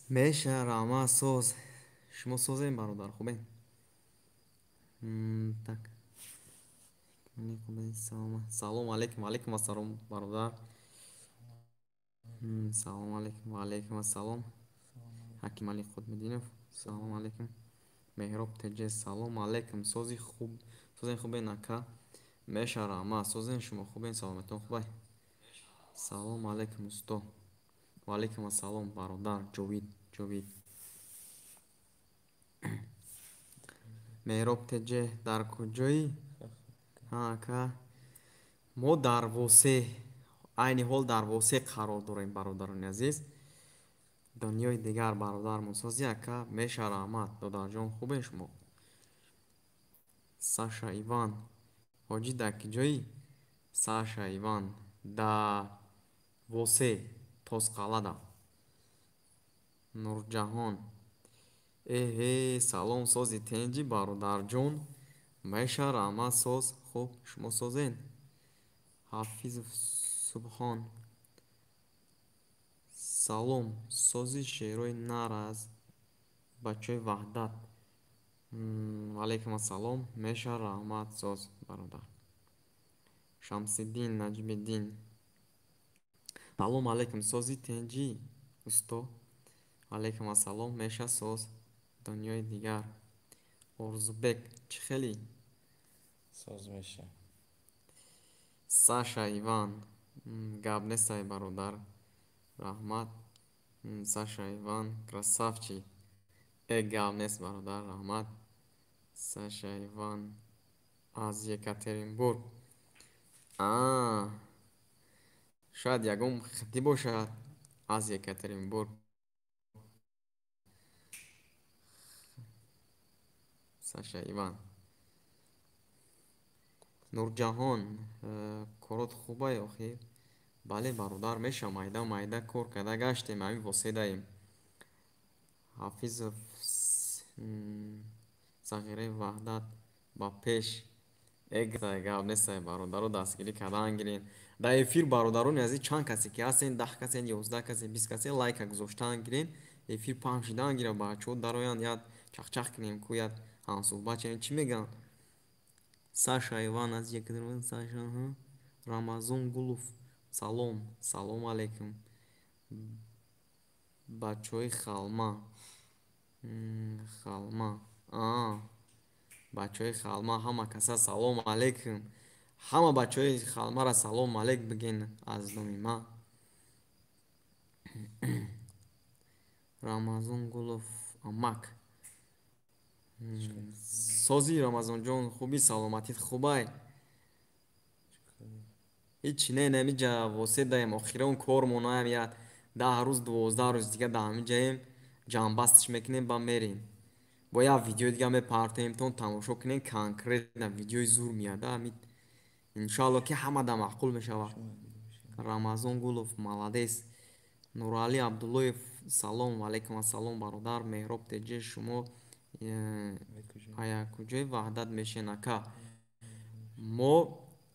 میشه راما سوز شما سوزین برادر خوبه. Так, салом алейкум, алейкум ассалом бародар. Салом алейкум, алейкум ассалом. Ҳаким Али Худмединов, салом алейкум. Меҳроб Теҷес, салом алейкум. Созин хубен ака. Меша Рама, созин шумо хубен, салометон хубай. Салом алейкум усто. Ва алейкум ассалом бародар Ҷовид. Меҳроб Теҷе, дар куҷоӣ? Ҳа ака. мо дар восе айни ҳол дар восе қарор дорем бародарони азиз. дунёи дигар бародармон сози ака. Меша раҳмат додарҷон хубе шумо? Саша Иван ҳоҷӣ да киҷоӣ? Саша Иван да восе Тосқалада. Нурҷаҳон эҳе салом сози тенҷи бародарҷон. Меша раҳмат соз хуб шумо созен. Ҳафизов Субҳон салом сози шеърои нар аз бачаҳои ваҳдат. Алейкум ассалом. Меша раҳмат соз бародар. Шамсиддин Наҷмиддин салом алейкум сози тенҷӣ усто. Алейкум ассалом. Меша соз дунёи дигар. Орзубек чӣ хели? Соз меша. Саша Иван гап нестай бародар раҳмат. Саша Иван красавчик. Гап нест бародар раҳмат. Саша Иван аз Екатеринбург. Шояд ягон хатӣ бошад аз Екатеринбург. Саша Иван Нурҷаҳон корот хубай охир? Бале бародар меша майда кор карда гаштем ҳамин воседаем. Ҳафизов сағираи ваҳдат ба пеш. Гап нестай бародаро дастгирӣ кардан гирен. Дар эфир бародарони азиз чанд касе ки ҳастен, 10 касе, 11 касе, 20 касе лайка гузоштан гирен. Эфир паҳн шидан гира бачаҳо дароянд яд чахчах кунем ку яд ҳамсуҳбат чунем чӣ мегӯянд. Саша Иван аз Екатеринбург. Саша Рамазон Гулов салом алейкум. Бачаҳои халма бачаҳои халма ҳама каса салом алейкум. Ҳама бачаҳои халмара салом алейк бигин аз номи ма. Рамазон Гулов амак сози Рамазонҷон хуби саломатит хубай? ҳичи не намиҷа воседаем охираон кормон наям 10 рӯз 12 рӯз дига да ҳамиҷаем ҷамъбастиш мекунем ба мерем. бо як видеои дига мепартоем тон тамошо кунем конкретна видеои зур меяда ҳамид иншоалло ки ҳамада маъқул мешавад. Рамазон Гулов маладес. Нурали Абдуллоев салом алейкум ассалом бародар. Меҳроб Теҷе шумо аякуҷои ваҳдат мешен ака? мо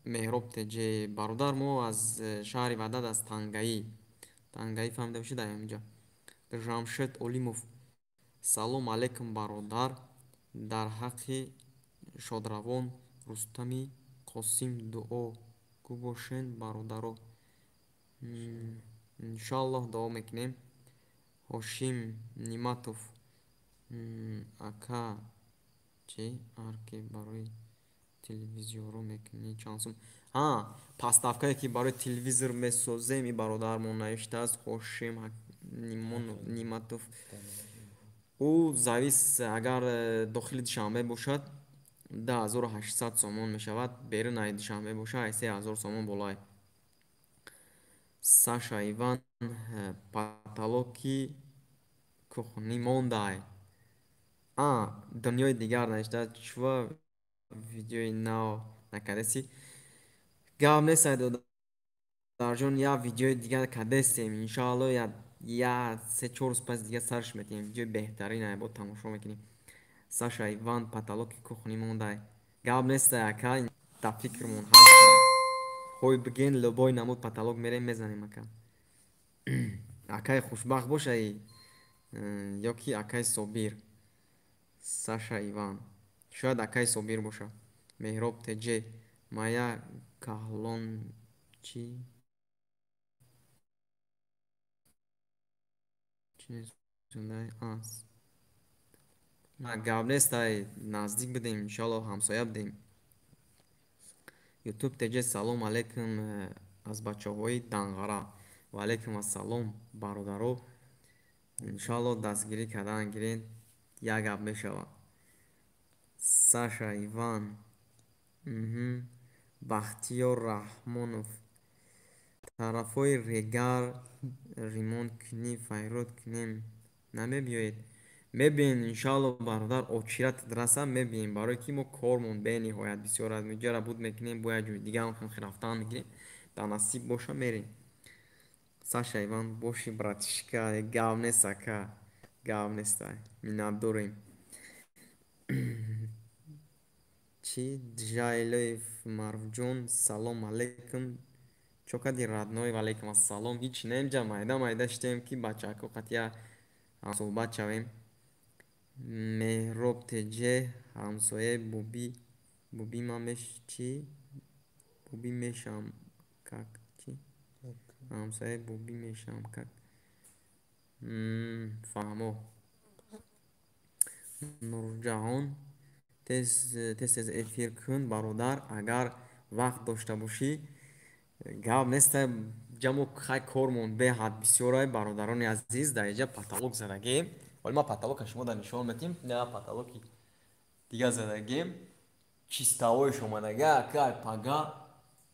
Меҳроб Теҷе бародар мо аз шаҳри ваҳдат аз Тангаӣ фаҳмида бошед аёнҷа. Ҷамшед Олимов салом алейкум бародар. дар ҳаққи шодравон Рустами Қосим дуо гӯ бошед бародаро. иншоаллоҳ дуо мекунем. Ҳошим Ниматов ака чӣ арки барои телевизорро мекунӣ чанд сум? Паставкае ки барои телевизор месозем и бародармон навиштааст Ҳошим Ниматов. ӯ завис агар дохили Душанбе бошад 2800 сомон мешавад, берунаи Душанбе бошад 3000 сомон болае. Саша Иван паталоки кухни мондай. Дунёи дигар навиштааст чува видеои нав накадаси гап нестай додарҷон як видеои дига кадестем иншоалло я 3-4 рӯз пас дига сарш метиҳем видеои беҳтарина бо тамошо мекунем. Саша Иван паталоки кухни мондай гап нестай ака да фикрмон ҳаст. ҳой бигин лӯбои намуд паталок мерем мезанем ака. Акаи хушбахт бошаи یا کی акай собир саша иван шояд акай собир бошад меҳроб теҷе мая каҳлон чӣ аст гап нест ай наздик будем иншоалло ҳамсоя будем ютуб теҷе салом алейкум аз бачаҳои данғара ва алейкум ассалом бародаро иншоалло дастгирӣ кардан гирен як гап мешавад саша иван бахтиёр раҳмонов тарафҳои регар ремонт кунӣ файрод кунем намебиёед мебием иншоалло бародар очират раса мебием барои ки мо кормон бениҳоят бисёр аз миҷора буд мекунем бо як ҷои дига рафтан мегирем дар насиб боша мерем саша иван боши братишка гап нест ака гап нест миннатдорем чӣ джайлоев марвҷон салом алейкум чокади радной валейкум ассалом ҳичи немҷа майда майда штем ки бачако қатъя ҳамсӯҳбат шавем меҳроб теҷе ҳамсояи буби ман чӣ буби мешавам как чӣ ҳамсояи буби мешавам как фаҳмо нурҷаҳон тез тез эфир кун бародар агар вақт дошта бошӣ гап нест ҷамо хай кормон беҳад бисёрай бародарони азиз дар инҷа паталок задагем вале ма паталока шумода нишон метим на паталоки дига задагем чиставоиш омадага акай пага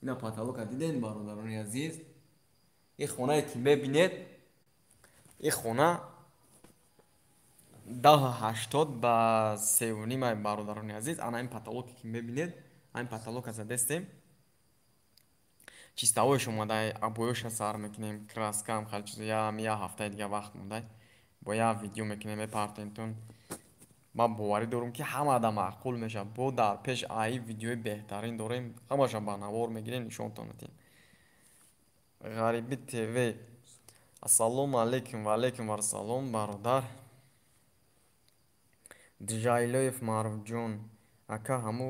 ина паталока дидем бародарони азиз ин хонае ки мебинед ин хона 1080 ба 3.5 бародарони азиз ана ин паталоке ки мебинед ин паталока задестем чиставоиш омадай абоёша сар мекунем краскам хал чизо я ҳафтаи дига вақт мондай бо як видео мекунем мепартентон ман боварӣ дорам ки ҳамада маъқул мешавад бо дар пеш аи видеои беҳтарин дорем ҳамаша ба навор мегирем нишонтон медиҳем ғарибӣ тв ассалому алейкум ва алейкум ассалом бародар джайлоев маруфҷон ака ҳамо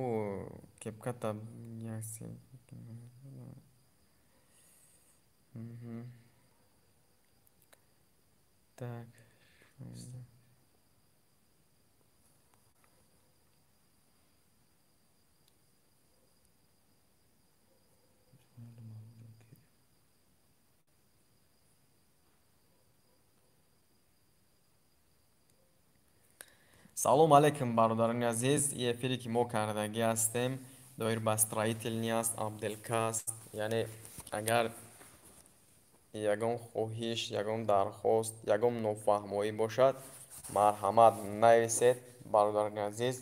кепката так салом алейкум бародарони азиз ин эфире ки мо кардагӣ ҳастем доир ба строительни аст абделкаст яъне агар ягон хоҳиш ягон дархост ягон нофаҳмоӣ бошад марҳамат нависед бародарони азиз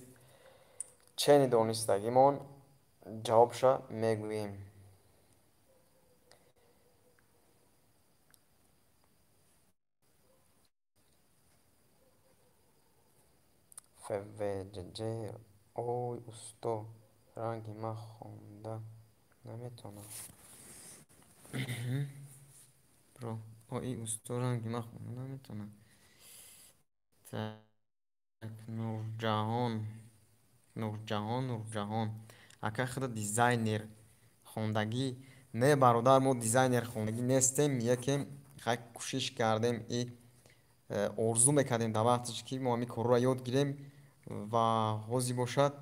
чени донистагимон ҷавобша мегӯем фвҷ ой усто ранги ман хонда наметонам ой усто ранги ман хонда наметонам так нурҷаҳон ака худа дизайнер хондагӣ не бародар мо дизайнер хондагӣ нестем якем хай кӯшиш кардем и орзу мекардем дар вақтеш ки мо ҳамин корро ёд гирем ва ҳозир бошад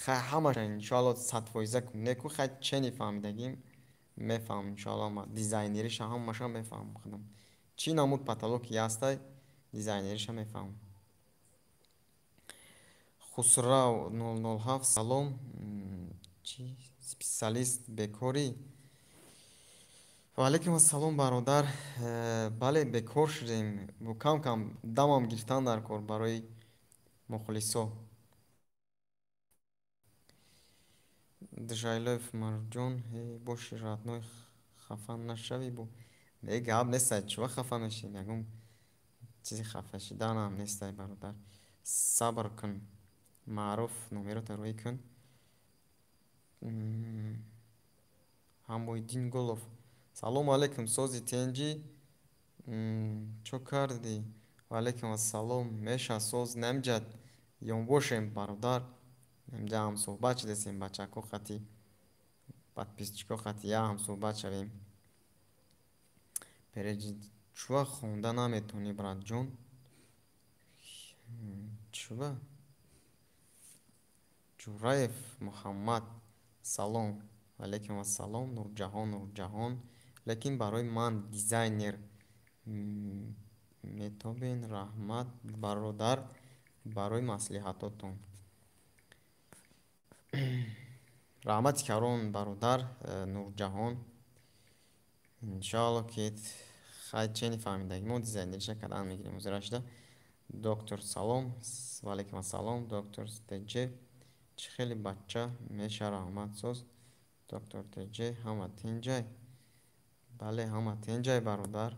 хай ҳамаша иншоалло 100% неку хай чени фаҳмидагим мефаҳмам иншоалло дизайнериша ҳамаша мефаҳмам худам чӣ намуд паталоки ҳастай дизайнериша мефаҳмам хусрав 007 салом чӣ специалист бекорӣ ваалейкум ассалом бародар бале бекор шудем кам кам дамам гирифтан дар кор барои мухлисо джайлоев марҷон боши радной хафа нашавӣ бо гап нестай чӣ хафа мешавем ягон чизи хафа шиданам нестай бародар сабр кун маъруф номеро тароӣ кун ҳамоиддин гулов салому алейкум сози тенҷӣ чо кардӣ ва алайкум ассалом. Меша соз намҷад ёнбошем бародар. Намҷа ҳамсӯҳбат шудесем бачако хати подписчико хати я ҳамсӯҳбат шавем. Переҷи чува хонда наметонӣ братҷон? чува ҷураев муҳаммад салом. алайкум ассалом. Нурҷаҳон. лекин барои ман дизайнер метобен. раҳмат бародар барои маслиҳатотон. раҳмати карон бародар Нурҷаҳон. иншоалло ки хай чени фаҳмидаги мо дизайнериша кадан мегирем озира шуда. доктор салом. ва алайкум ассалом. доктор теҷе чӣ хеле бача меша раҳмат соз. доктор теҷе ҳама тинҷай? бале ҳама тинҷай бародар.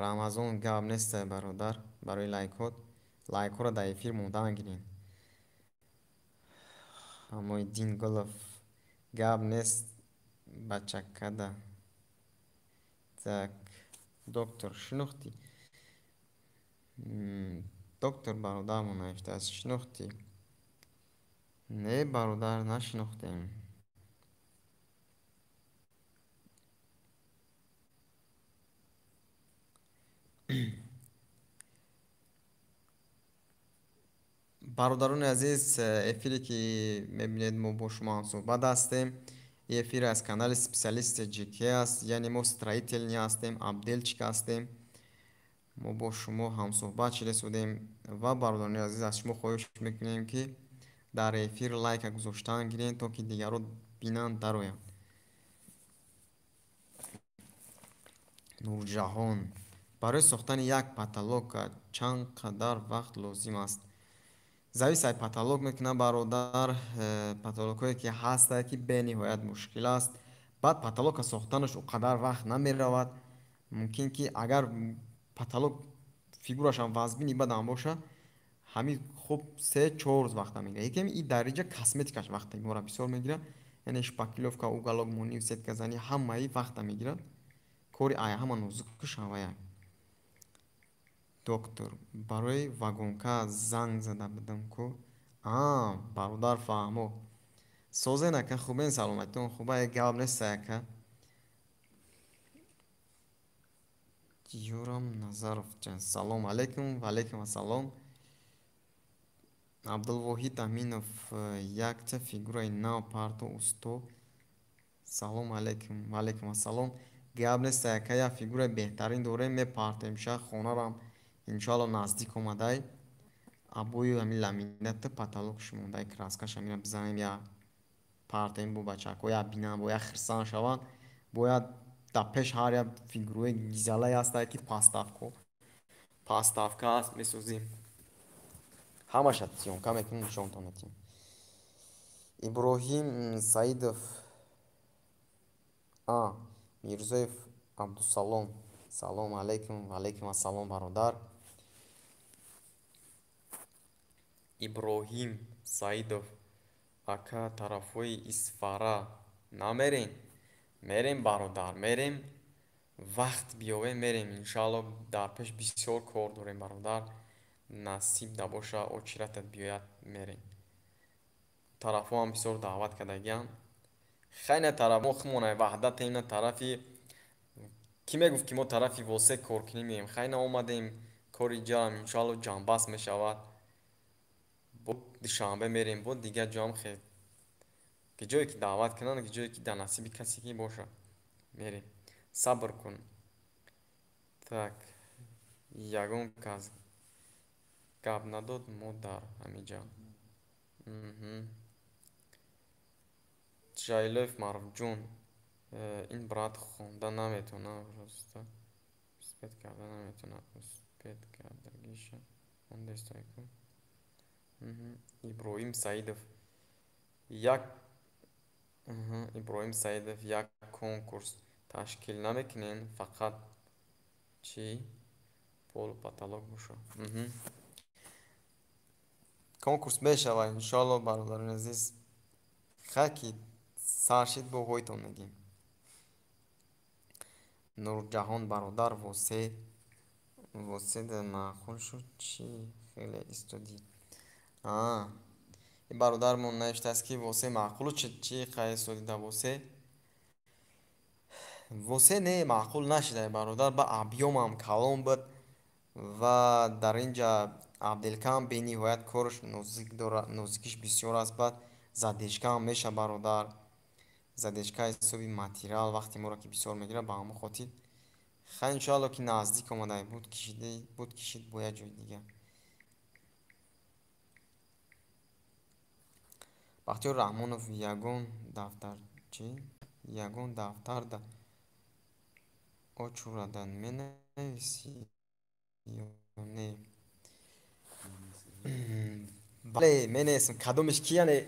рамазон гап нестай бародар. барои лайкҳоро дар эфир мондан гирен. ҳамоиддин гулов гап нест бачакада. так доктор шинохтӣ? доктор бародармо навиштааст. шинохтӣ? не бародар нашинохтем. бародарони азиз, эфире ки мебинед мо бо шумо ҳамсӯҳбат ҳастем. эфир аз канали специалисти ЖК аст, яъне мо строительни ҳастем, абделчик ҳастем. мо бо шумо ҳамсӯҳбат шуда судем ва бародарони азиз, аз шумо хоҳиш мекунем ки дар эфир лайка гузоштан гирен, то ки дигарро бинанд дароянд. нурҷаҳон: барои сохтани як потолок чанд қадар вақт лозим аст? завис ай потолок мекунад бародар. потолокое ки ҳастае ки бениҳоят мушкил аст. баъд потолока сохтанаш он қадар вақт намеравад. мумкин ки агар потолок фигурашам вазбини бадан боша, ҳамин хуб 3-4 рӯз вақта мегирад. яками и дариҷа косметикаш вақта мора бисёр мегирад. яъне шпаклёвка, уголок монӣ, сетказанӣ ҳамаи вақта мегирад. кори ай ҳама нозукаш ҳавая. доктор: барои вагонка занг зада будам ку. бародар фаҳмо. созен ака хубен? саломатион хуба? гап неста ака? юрам назаровҷан салом алайкум. ва алайкум ассалом. абдулвоҳид аминов: якча фигураи нав парту усто. салом алайкум. ва алайкум ассалом. гап неста ака, як фигураи беҳтарин дорем, мепартем ша хонарам иншоалло наздик омадай. абои ҳамин ламинати потолок шумондай краскаша мира бизанем, я партем бо бачако я бинам, бо я хирсан шаванд. бояд дар пеш ҳар як фигураи гизалае ҳастае ки паставка аст месозем. ҳамаша сёнка мекунем, нишонтон медиҳем. иброҳим саидов мирзоев абдусалом: салом алайкум. ва алайкум ассалом бародар. иброҳим саидов: ака тарафҳои исфара намерем? мерем бародар, мерем. вақт биёвем мерем. иншоалло дар пеш бисёр кор дорем бародар. насиб набоша очиратат биёяд мерем. тарафҳо ҳам бисёр даъват кардагиам. хайна тараф мо химонай ваҳдатем, на тарафи ки мегуфт ки мо тарафи восеъ кор кунем меем. хайна омадем кори ҷам иншоалло ҷамъбаст мешавад. бо душанбе мерем, бо дигар ҷо ҳам хел ки ҷое ки даъват кунанд, ки ҷое ки дар насиби касе ки боша мерем. сабр кун. так ягон кас гап надод мо дар ҳамиҷа. ҷайлоев маруфҷон: ин брат хонда наметонад, роста успед карда наметонад. успед кардагиша ондестайку. иброҳим саидов: як конкурс ташкил намекунен, фақат чи полу потолок боша. конкурс мешавад иншоалло бародарони азиз. хаки саршид бо ҳойтон мегим. нурҷаҳон бародар восеъ واسه ده معقول شد چی خیلی استودی این برادرمون نوشته است که واسه معقول چی خیلی استودی ده واسه نه معقول نشده برادر با ابیوم هم کلام بود و در اینجا عبدالکام به نهایت کارش نزدیکش بسیار است بعد زدشکه هم میشه برادر زدشکه حسابی ماتریال وقتی ما را که بسیار میگیره با همون خاطر خیلی انشاءالله که نزدیک آمده بود کشید باید جای دیگه بختیار رحمانوف یگون دفتر چی؟ یگون دفتر ده آچوردن می نویسی یا نه بله می نویسم کدومش کی یعنی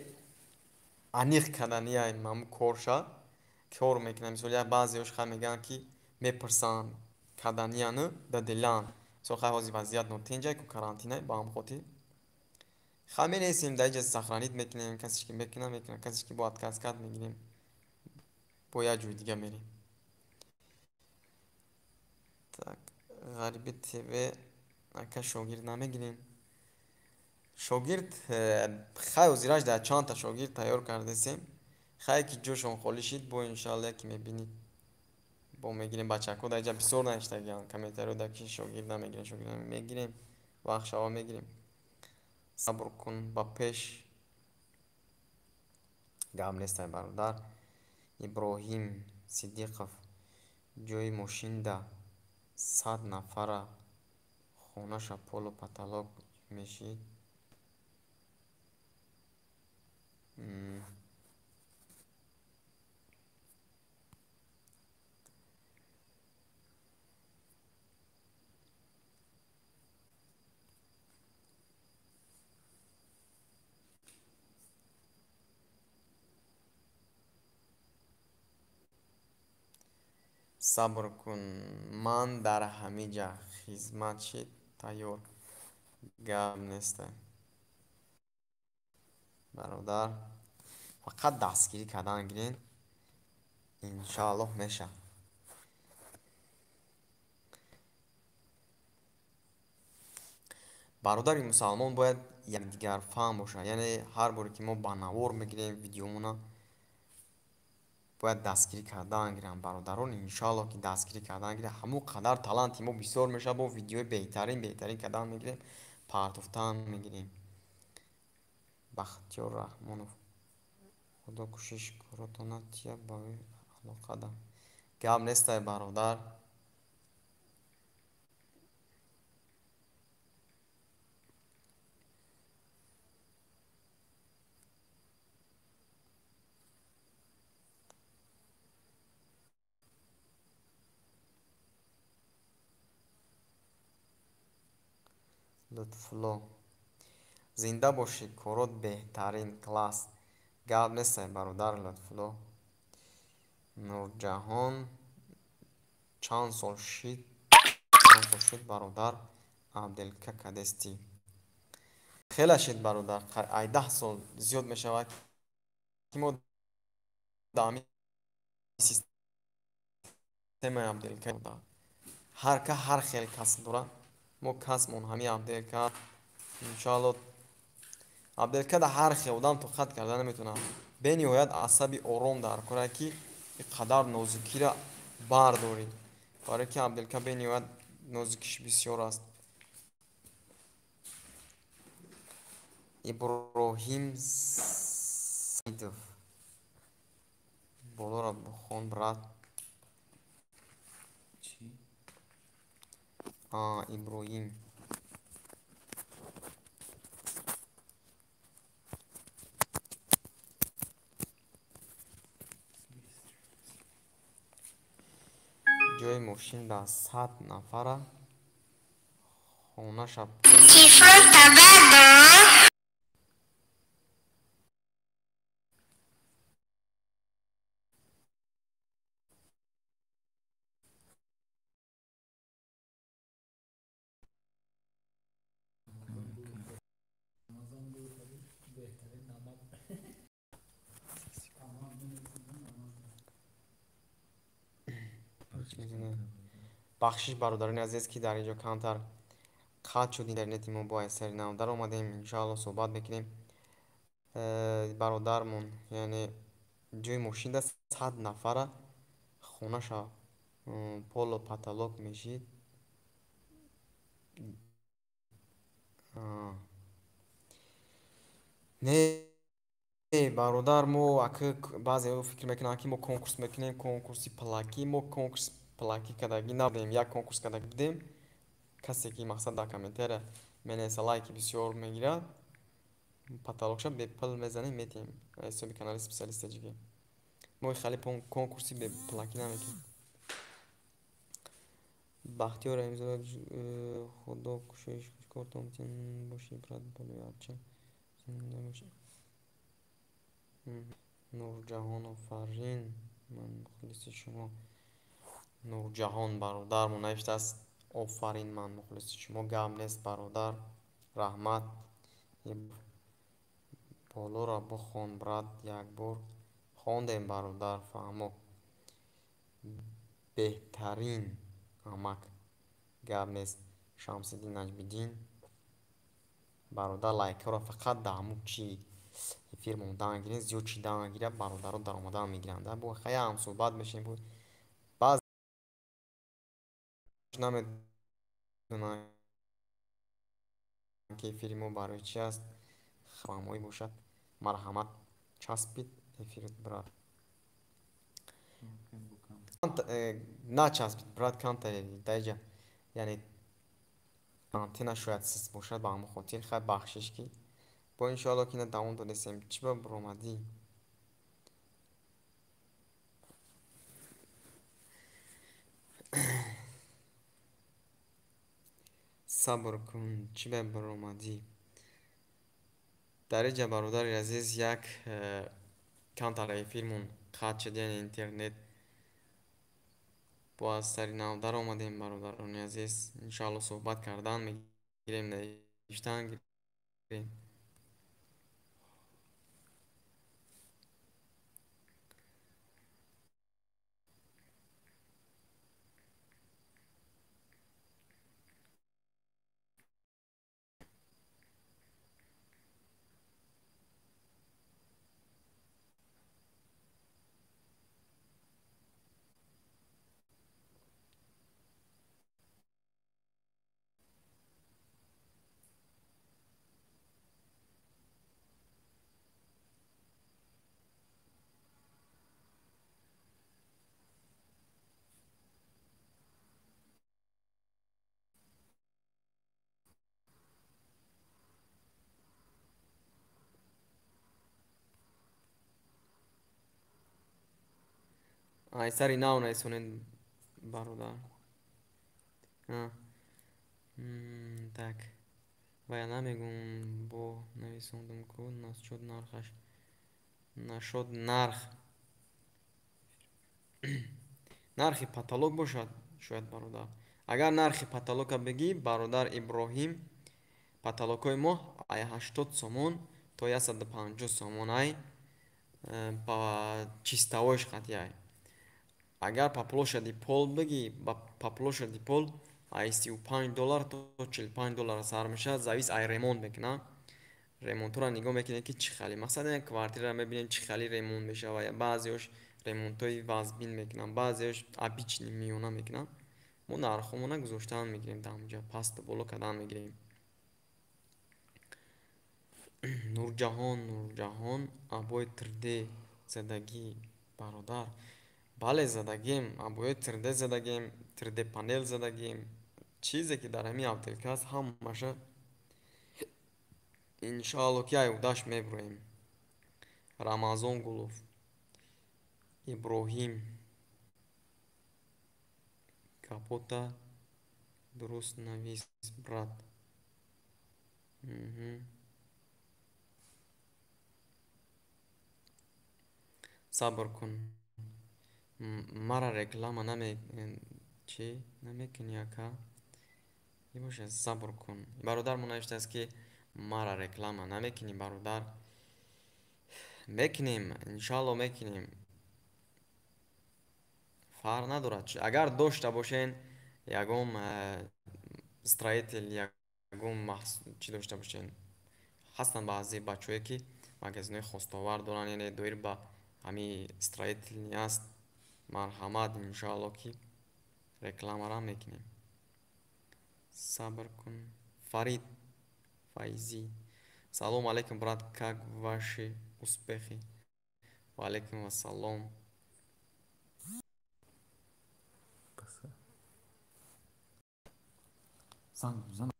انیق کردن یا این مامو کورشا کور میکنم مثلا بعضیش خیلی میگن که میپرسن کردن یا نه دادلان سو خیلی وضعی وضعیت نوتینجای که کارانتینه با هم خودی خیلی می نویسیم در اینجا سخرانیت میکنیم کسی که میکنه کسی که باید کس کرد میگیریم باید جوی دیگه میریم так غریبه تیوی اکا شاگرد نمیگیریم شاگرد خیلی زیراش در چند تا شاگرد تیار کرده سیم خیلی که جوشون خالی شید با انشالله که میبینید با میگیریم بچه ها در اینجا بسیار نشته گیان کمیتر رو در که شاگرد نمیگیریم شاگرد میگیریم وقت شوا میگیریم صبر کن با پیش گام نیست برادر ابراهیم صدیقов جای ماشین ده 100 نفره خونش پول و پتالوگ میشید صبر کن من در همه جا خدمت شد تیار گپ نیست برادر فقط دستگیری کردن گیرین انشاءالله میشه برادر مسلمان باید یکدیگر فهم باشه یعنی هر باری که ما با نوار میگیریم ویدیومونا باید دستگیری کردن گیرن برادران انشاءالله که دستگیری کردن گیره همون قدر تالنتی ما بسیار میشه با ویدیو بهترین کردن میگیریم پرتفتن میگیریم بختیار رحمانوف خدا کوشش کاراتونت یا با علاقه ده گپ نیست برادر لطفلو زنده باشی کارات بهترین کلاس گپ نیست برادر لطفلو نورجهان چند سال شد برادر عبدالکه کدستی خیلی شد برادر ای 10 سال زیاد می شود که ما دامی سیستم عبدالکه بوده هر که هر خیلی کس داره ما کسمون همین عبدالکه انشاءالله عبدالکه در هر خیودان تو خط کرده نمیتونه به نهایت عصبی آرام در کنه که قدر نازکی را بردارید برای که عبدالکه به نهایت نازکیش بسیار است ابراهیم سیدов بالا را بخون برات چی؟ ابراهیم جای ماشین در 100 نفره خونه شب бахшиш бародарони азиз ки дар инҷо камтар қатъ шуд интернети мо бо асари нав дар омадем иншоалло суҳбат мекунем. Бародармон яъне ҷойи мошин да 100 нафара хонаша поло потолок мешид. Не бародар, мо ака баъзеҳо фикр мекунанд ки мо конкурс мекунем, конкурси плакӣ. Мо конкурс плакӣ кардагӣ набудем. Як конкурс кардагӣ будем. касе ки мақсад дар комментария менависа лайки бисёр мегирад, потолокша бепул мезанем, метиҳем ҳисоби канали специалистаҷига. мо хали конкурси беплакӣ намекунем. бахтиёр рамизов худо кушоиш кортон мутин бошӣ брат болои арча зинда бошӣ. нурҷаҳон офарин, ман мухлиси шумо. нурҷаҳон бародармо навиштааст офарин, ман мухлиси шумо. гап нест бародар, раҳмат. болора бихон брат, як бор хондем бародар, фаҳмо беҳтарин амак. гап нест. шамсиддин наҷмиддин бародар, лайкаро фақат даъму чи эфир мондан гирем, зиёд чи дан гиря бародаро даромадан мегиранд. бо хаям суҳбат мешем. баъз намедонанд ки эфири мо барои чи аст. фаҳмоӣ бошад. марҳамат, часпид эфири брат. начаспид брат, камтаре дайҷа, яъне антенна шояд сист бошад, ба ҳамон хотир хай бахшиш ки бо иншоалло ки на давом додесем. чӣ ба биромадӣ? сабр кун, чӣ ба биромадӣ? дар инҷа бародари азиз як камтар эфирмон қатъ шуд, яъне интернет бо асари нав дар омадем бародарони азиз. иншоалло суҳбат кардан мегирем, навиштан гирем. асари нав нарисонед бародар. так вая намегум бо нависондам ку нашуд нархаш нашуд нарх нархи потолок бошад шояд бародар. агар нархи потолока бигӣ бародар Иброҳим, потолокҳои мо ай 80 сомон то 150 сомон ай ба чистовойш қатъяй. агар по площади пол бигӣ, по площади пол ай $35 то $45 сар мешавад. завис ай ремонт мекунад. ремонтро нигоҳ мекунем ки чӣ хали, мақсадан квартира мебинем чӣ хали ремонт мешавад. баъзеош ремонтҳои вазбин мекунанд, баъзеош обични миёна мекунанд. мо нархҳомона гузоштан мегирем, дар онҷа пасту боло кардан мегирем. нурҷаҳон абои 3D задагӣ бародар. бале задагем, абои 3D задагем, 3D панел задагем. чизе ки дар ҳамин авделкаст ҳамаша иншоалло ки айудаш мебуроем. рамазон гулов, Иброҳим капота дуруст навис брат. сабр кун, мара реклама чӣ намекунӣ ака? бошад, сабр кун. бародармо навиштааст ки мара реклама намекунӣ бародар. мекунем, иншоалло мекунем. фарқ надорад. агар дошта бошен ягон строитель, ягон чӣ дошта бошен. Ҳастанд баъзе бачое ки магазинҳои хостовар доранд, яъне доир ба ҳамин строителӣ аст. Марҳамат, иншоалло ки рекламаам мекунем. Сабр кун. Фарид Файзӣ. Салом алейкум, брат, как ваши успехи? Ва алейкум ассалом. Занг